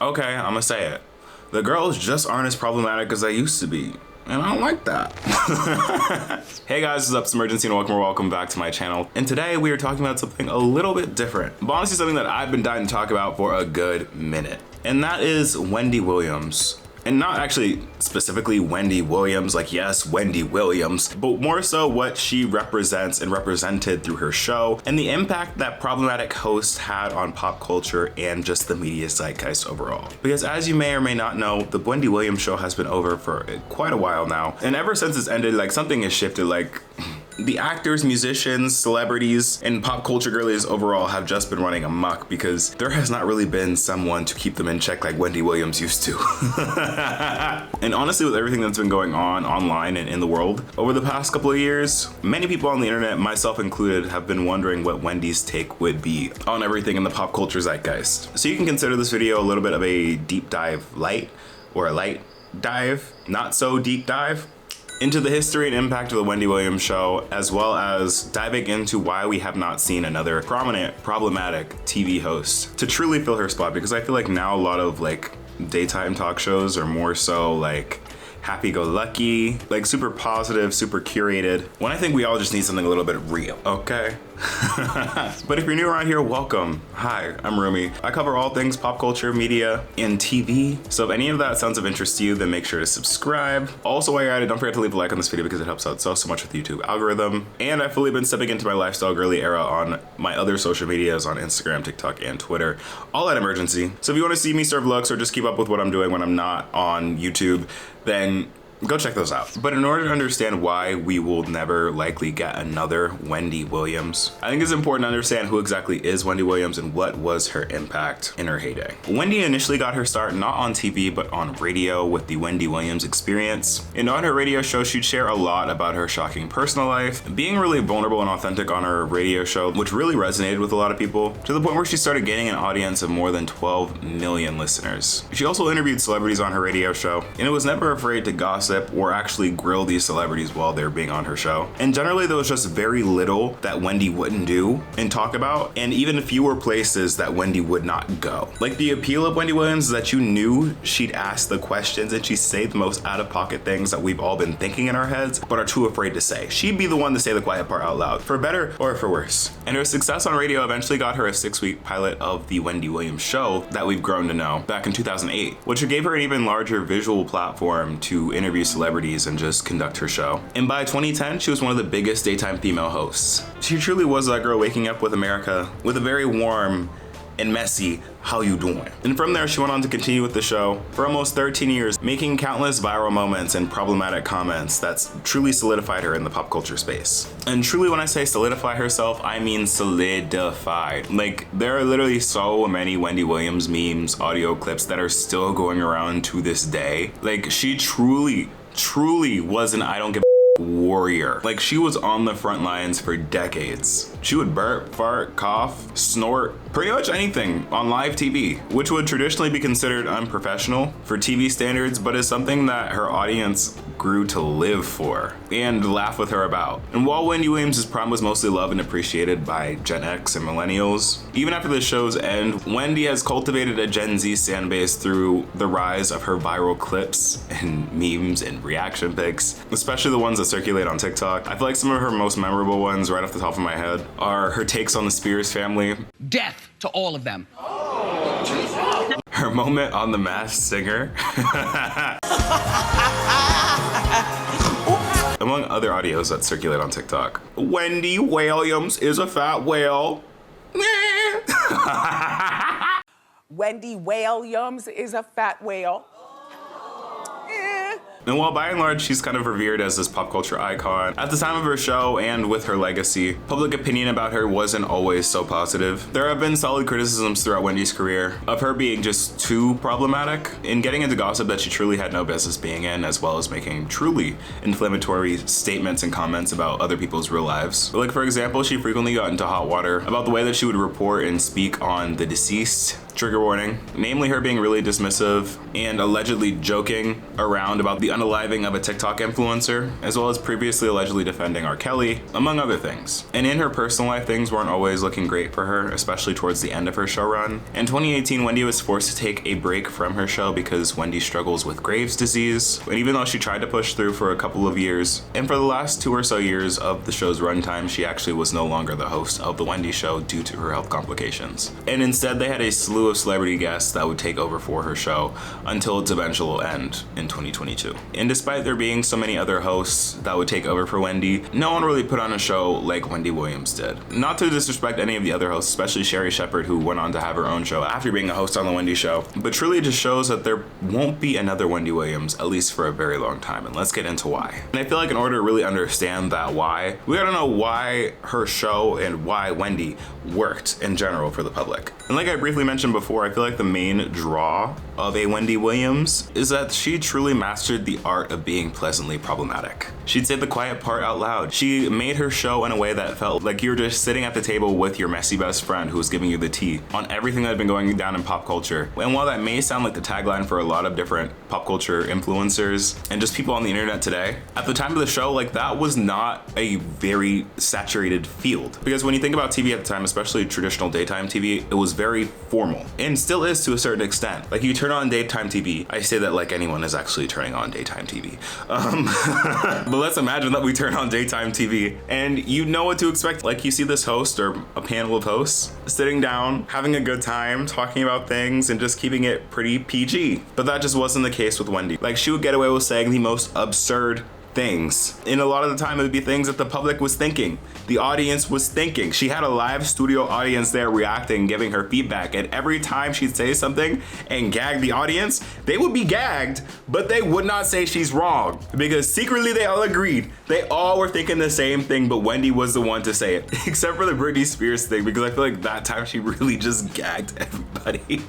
Okay, I'm gonna say it. The girls just aren't as problematic as they used to be. And I don't like that. Hey guys, what's up? It's Imurgency and welcome back to my channel. And today we are talking about something a little bit different, but honestly something that I've been dying to talk about for a good minute. And that is Wendy Williams. And not actually specifically Wendy Williams, like yes, Wendy Williams, but more so what she represents and represented through her show and the impact that problematic host had on pop culture and just the media zeitgeist overall. Because as you may or may not know, the Wendy Williams show has been over for quite a while now. And ever since it's ended, like something has shifted, like the actors, musicians, celebrities, and pop culture girlies overall have just been running amok because there has not really been someone to keep them in check like Wendy Williams used to. And honestly, with everything that's been going on online and in the world over the past couple of years, many people on the internet, myself included, have been wondering what Wendy's take would be on everything in the pop culture zeitgeist. So you can consider this video a little bit of a deep dive light, or a light dive, not so deep dive, into the history and impact of the Wendy Williams show, as well as diving into why we have not seen another prominent, problematic TV host to truly fill her spot. Because I feel like now a lot of like daytime talk shows are more so like happy-go-lucky, like super positive, super curated, when I think we all just need something a little bit real, okay? But if you're new around here, welcome. Hi, I'm Rumi. I cover all things pop culture, media, and TV. So if any of that sounds of interest to you, then make sure to subscribe. Also, while you're at it, don't forget to leave a like on this video because it helps out so much with the YouTube algorithm. And I've fully been stepping into my lifestyle girly era on my other social medias on Instagram, TikTok, and Twitter, all at Imurgency. So if you want to see me serve looks or just keep up with what I'm doing when I'm not on YouTube, then go check those out. But in order to understand why we will never likely get another Wendy Williams, I think it's important to understand who exactly is Wendy Williams and what was her impact in her heyday. Wendy initially got her start not on TV, but on radio with the Wendy Williams Experience. And on her radio show, she'd share a lot about her shocking personal life, being really vulnerable and authentic on her radio show, which really resonated with a lot of people, to the point where she started gaining an audience of more than 12 million listeners. She also interviewed celebrities on her radio show, and was never afraid to gossip or actually grill these celebrities while they're being on her show. And generally there was just very little that Wendy wouldn't do and talk about, and even fewer places that Wendy would not go. Like the appeal of Wendy Williams is that you knew she'd ask the questions and she'd say the most out-of-pocket things that we've all been thinking in our heads but are too afraid to say. She'd be the one to say the quiet part out loud, for better or for worse. And her success on radio eventually got her a 6-week pilot of the Wendy Williams show that we've grown to know back in 2008, which gave her an even larger visual platform to interview celebrities and just conduct her show. And by 2010, she was one of the biggest daytime female hosts. She truly was that girl waking up with America with a very warm and messy "how you doing?" And from there, she went on to continue with the show for almost 13 years, making countless viral moments and problematic comments that's truly solidified her in the pop culture space. And truly, when I say solidify herself, I mean solidified. Like, there are literally so many Wendy Williams memes, audio clips that are still going around to this day. Like, she truly was an I don't give a warrior. Like, she was on the front lines for decades. She would burp, fart, cough, snort, pretty much anything on live TV, which would traditionally be considered unprofessional for TV standards, but is something that her audience grew to live for and laugh with her about. And while Wendy Williams' prime was mostly loved and appreciated by Gen X and millennials, even after the show's end, Wendy has cultivated a Gen Z fan base through the rise of her viral clips and memes and reaction pics, especially the ones that circulate on TikTok. I feel like some of her most memorable ones right off the top of my head are her takes on the Spears family. Death to all of them. Her moment on The Masked Singer. Among other audios that circulate on TikTok. Wendy Williams is a fat whale. Wendy Williams is a fat whale. And while by and large she's kind of revered as this pop culture icon, at the time of her show and with her legacy, public opinion about her wasn't always so positive. There have been solid criticisms throughout Wendy's career of her being just too problematic and getting into gossip that she truly had no business being in, as well as making truly inflammatory statements and comments about other people's real lives. Like, for example, she frequently got into hot water about the way that she would report and speak on the deceased trigger warning, namely her being really dismissive and allegedly joking around about the unaliving of a TikTok influencer, as well as previously allegedly defending R. Kelly, among other things. And in her personal life, things weren't always looking great for her, especially towards the end of her show run. In 2018, Wendy was forced to take a break from her show because Wendy struggles with Graves' disease, and even though she tried to push through for a couple of years, and for the last 2 or so years of the show's runtime, she actually was no longer the host of The Wendy Show due to her health complications. And instead, they had a slew of celebrity guests that would take over for her show until its eventual end in 2022. And despite there being so many other hosts that would take over for Wendy, no one really put on a show like Wendy Williams did. Not to disrespect any of the other hosts, especially Sherri Shepherd, who went on to have her own show after being a host on The Wendy Show, but truly it just shows that there won't be another Wendy Williams, at least for a very long time, and let's get into why. And I feel like in order to really understand that why, we gotta know why her show and why Wendy worked in general for the public. And like I briefly mentioned before, I feel like the main draw of a Wendy Williams is that she truly mastered the art of being pleasantly problematic. She'd say the quiet part out loud. She made her show in a way that felt like you were just sitting at the table with your messy best friend who was giving you the tea on everything that had been going down in pop culture. And while that may sound like the tagline for a lot of different pop culture influencers and just people on the internet today, at the time of the show, like that was not a very saturated field. Because when you think about TV at the time, especially traditional daytime TV, it was very formal and still is to a certain extent. Like you turn on daytime TV, I say that like anyone is actually turning on daytime TV. But let's imagine that we turn on daytime TV and you know what to expect. Like you see this host or a panel of hosts sitting down, having a good time, talking about things and just keeping it pretty PG. But that just wasn't the case with Wendy. Like she would get away with saying the most absurd things. And a lot of the time it would be things that the public was thinking. The audience was thinking. She had a live studio audience there reacting, giving her feedback. And every time she'd say something and gag the audience, they would be gagged, but they would not say she's wrong. Because secretly they all agreed. They all were thinking the same thing, but Wendy was the one to say it. Except for the Britney Spears thing, because I feel like that time she really just gagged everybody.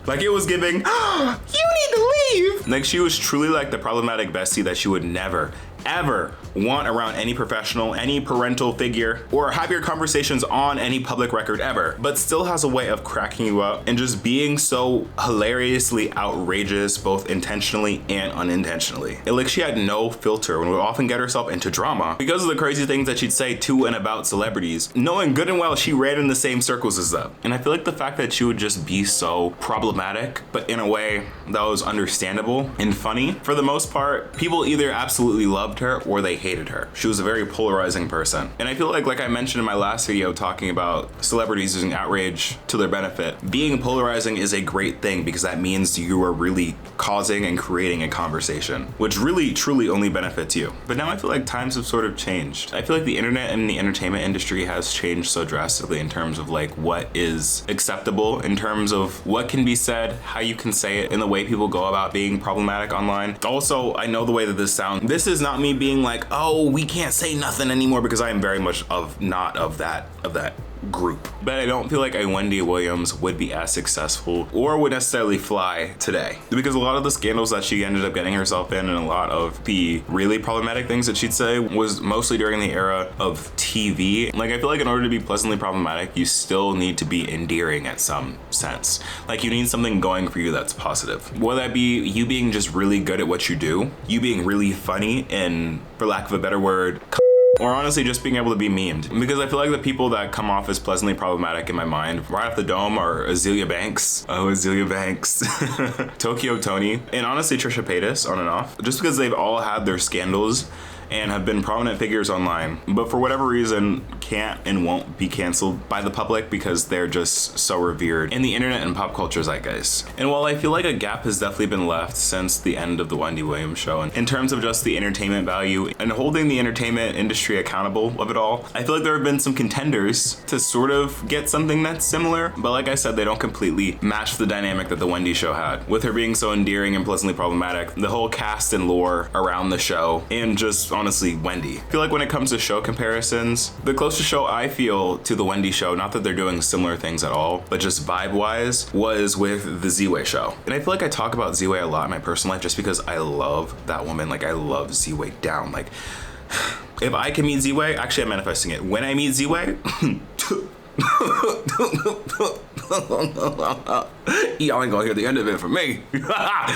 Like it was giving, you need to leave. Like she was truly like the problematic bestie that she would never, ever want around any professional, any parental figure, or have your conversations on any public record ever, but still has a way of cracking you up and just being so hilariously outrageous, both intentionally and unintentionally. And like she had no filter and would often get herself into drama because of the crazy things that she'd say to and about celebrities, knowing good and well she ran in the same circles as them. And I feel like the fact that she would just be so problematic, but in a way that was understandable and funny, for the most part, people either absolutely loved her or they hated her. She was a very polarizing person. And I feel like I mentioned in my last video talking about celebrities using outrage to their benefit, being polarizing is a great thing because that means you are really causing and creating a conversation, which really truly only benefits you. But now I feel like times have sort of changed. I feel like the internet and the entertainment industry has changed so drastically in terms of like what is acceptable, in terms of what can be said, how you can say it, and the way people go about being problematic online. Also, I know the way that this sounds. This is not me being like, oh, we can't say nothing anymore, because I am very much not of that group. But I don't feel like a Wendy Williams would be as successful or would necessarily fly today, because a lot of the scandals that she ended up getting herself in and a lot of the really problematic things that she'd say was mostly during the era of TV. Like I feel like in order to be pleasantly problematic, you still need to be endearing at some sense. Like you need something going for you that's positive. Whether that be you being just really good at what you do, you being really funny, and for lack of a better word, or honestly just being able to be memed. Because I feel like the people that come off as pleasantly problematic in my mind right off the dome are Azealia Banks, Tokyo Tony, and honestly Trisha Paytas on and off, just because they've all had their scandals and have been prominent figures online, but for whatever reason can't and won't be canceled by the public because they're just so revered in the internet and pop culture zeitgeist. And while I feel like a gap has definitely been left since the end of the Wendy Williams show, and in terms of just the entertainment value and holding the entertainment industry accountable of it all, I feel like there have been some contenders to sort of get something that's similar, but like I said, they don't completely match the dynamic that the Wendy show had, with her being so endearing and pleasantly problematic, the whole cast and lore around the show, and just honestly Wendy. I feel like when it comes to show comparisons, the closest show I feel to the Wendy show, not that they're doing similar things at all, but just vibe wise, was with the ziwe show. And I feel like I talk about ziwe a lot in my personal life just because I love that woman. Like I love ziwe down. Like if I can meet ziwe, actually I'm manifesting it. When I meet ziwe, Y'all ain't gonna hear the end of it from me.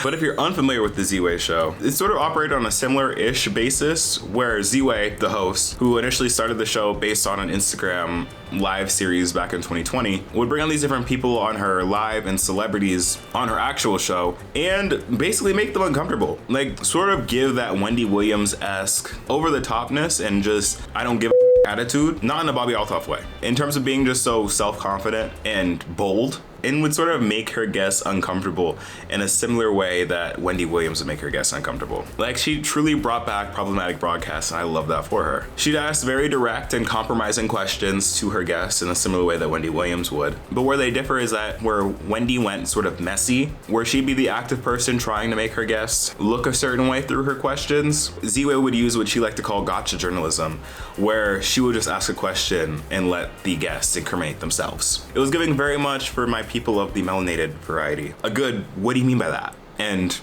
But if you're unfamiliar with the Ziwe show, it sort of operated on a similar-ish basis where Ziwe, the host, who initially started the show based on an Instagram live series back in 2020, would bring on these different people on her live and celebrities on her actual show and basically make them uncomfortable. Like, sort of give that Wendy Williams-esque over-the-topness and just, I don't give a attitude, not in a Bobby Altoff way. In terms of being just so self-confident and bold, and would sort of make her guests uncomfortable in a similar way that Wendy Williams would make her guests uncomfortable. Like, she truly brought back problematic broadcasts, and I love that for her. She'd ask very direct and compromising questions to her guests in a similar way that Wendy Williams would. But where they differ is that where Wendy went sort of messy, where she'd be the active person trying to make her guests look a certain way through her questions, Ziwe would use what she liked to call gotcha journalism, where she would just ask a question and let the guests incriminate themselves. It was giving very much for my people of the melanated variety. A good, what do you mean by that? And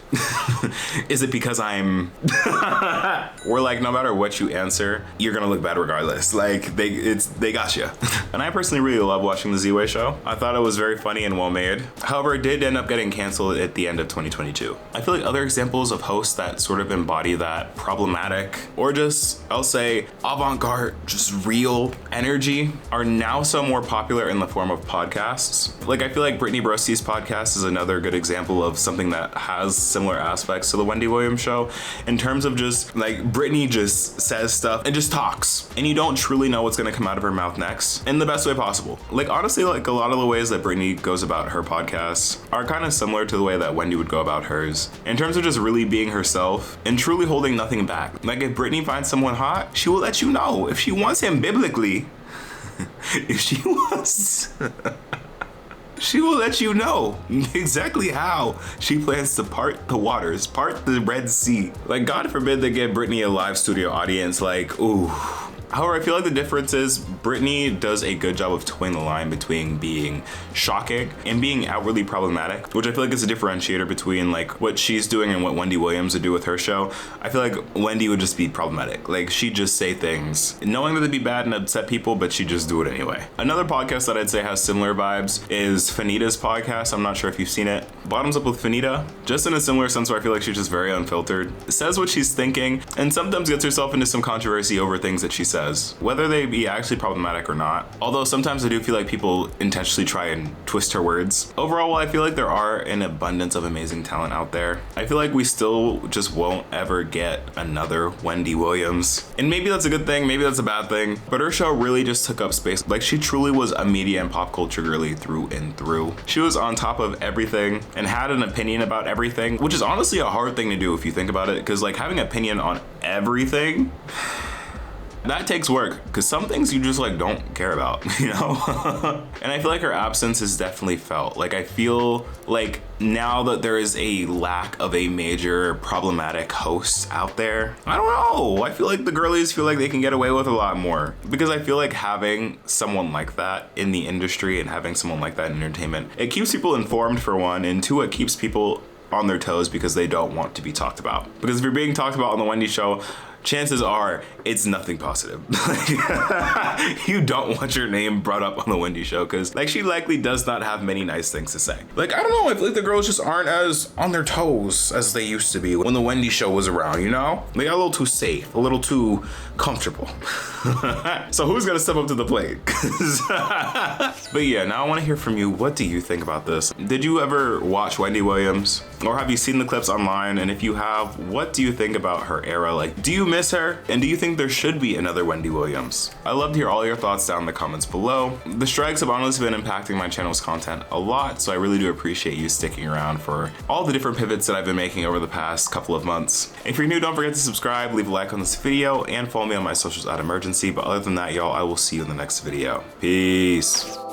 is it because I'm we're like, no matter what you answer, you're gonna look bad regardless. Like, they got you. And I personally really love watching the Ziwe show. I thought it was very funny and well made. However, it did end up getting canceled at the end of 2022. I feel like other examples of hosts that sort of embody that problematic or just, I'll say, avant-garde, just real energy are now so more popular in the form of podcasts. Like, I feel like Brittany Broski's podcast is another good example of something that has similar aspects to the Wendy Williams show in terms of just like Brittany just says stuff and just talks and you don't truly know what's going to come out of her mouth next in the best way possible. Like, honestly, like a lot of the ways that Brittany goes about her podcasts are kind of similar to the way that Wendy would go about hers in terms of just really being herself and truly holding nothing back. Like, if Brittany finds someone hot, she will let you know. If she wants him biblically, if she wants she will let you know exactly how she plans to part the waters, part the Red Sea. Like, God forbid they give Brittany a live studio audience. Like, ooh. However, I feel like the difference is Brittany does a good job of towing the line between being shocking and being outwardly problematic, which I feel like is a differentiator between like what she's doing and what Wendy Williams would do with her show. I feel like Wendy would just be problematic. Like, she'd just say things knowing that they'd be bad and upset people, but she'd just do it anyway. Another podcast that I'd say has similar vibes is Fanita's podcast. I'm not sure if you've seen it. Bottoms Up with Fanita, just in a similar sense where I feel like she's just very unfiltered, says what she's thinking, and sometimes gets herself into some controversy over things that she says, whether they be actually problematic or not. Although sometimes I do feel like people intentionally try and twist her words. Overall, while I feel like there are an abundance of amazing talent out there, I feel like we still just won't ever get another Wendy Williams. And maybe that's a good thing, maybe that's a bad thing, but her show really just took up space. Like, she truly was a media and pop culture girly through and through. She was on top of everything and had an opinion about everything, which is honestly a hard thing to do if you think about it, because like having an opinion on everything, that takes work, because some things you just like don't care about, you know? And I feel like her absence is definitely felt. Like, I feel like now that there is a lack of a major problematic host out there, I don't know, I feel like the girlies feel like they can get away with a lot more, because I feel like having someone like that in the industry and having someone like that in entertainment, it keeps people informed for one, and two, it keeps people on their toes because they don't want to be talked about. Because if you're being talked about on the Wendy show, chances are it's nothing positive. You don't want your name brought up on the Wendy show, because like she likely does not have many nice things to say. Like, I don't know, I feel like the girls just aren't as on their toes as they used to be when the Wendy show was around, you know? They got a little too safe, a little too comfortable. So who's gonna step up to the plate? But yeah, now I want to hear from you. What do you think about this? Did you ever watch Wendy Williams? Or have you seen the clips online? And if you have, what do you think about her era? Like, do you miss her? And do you think there should be another Wendy Williams? I'd love to hear all your thoughts down in the comments below. The strikes have honestly been impacting my channel's content a lot, so I really do appreciate you sticking around for all the different pivots that I've been making over the past couple of months. If you're new, don't forget to subscribe, leave a like on this video, and follow me on my socials at Imurgency. But other than that, y'all, I will see you in the next video. Peace.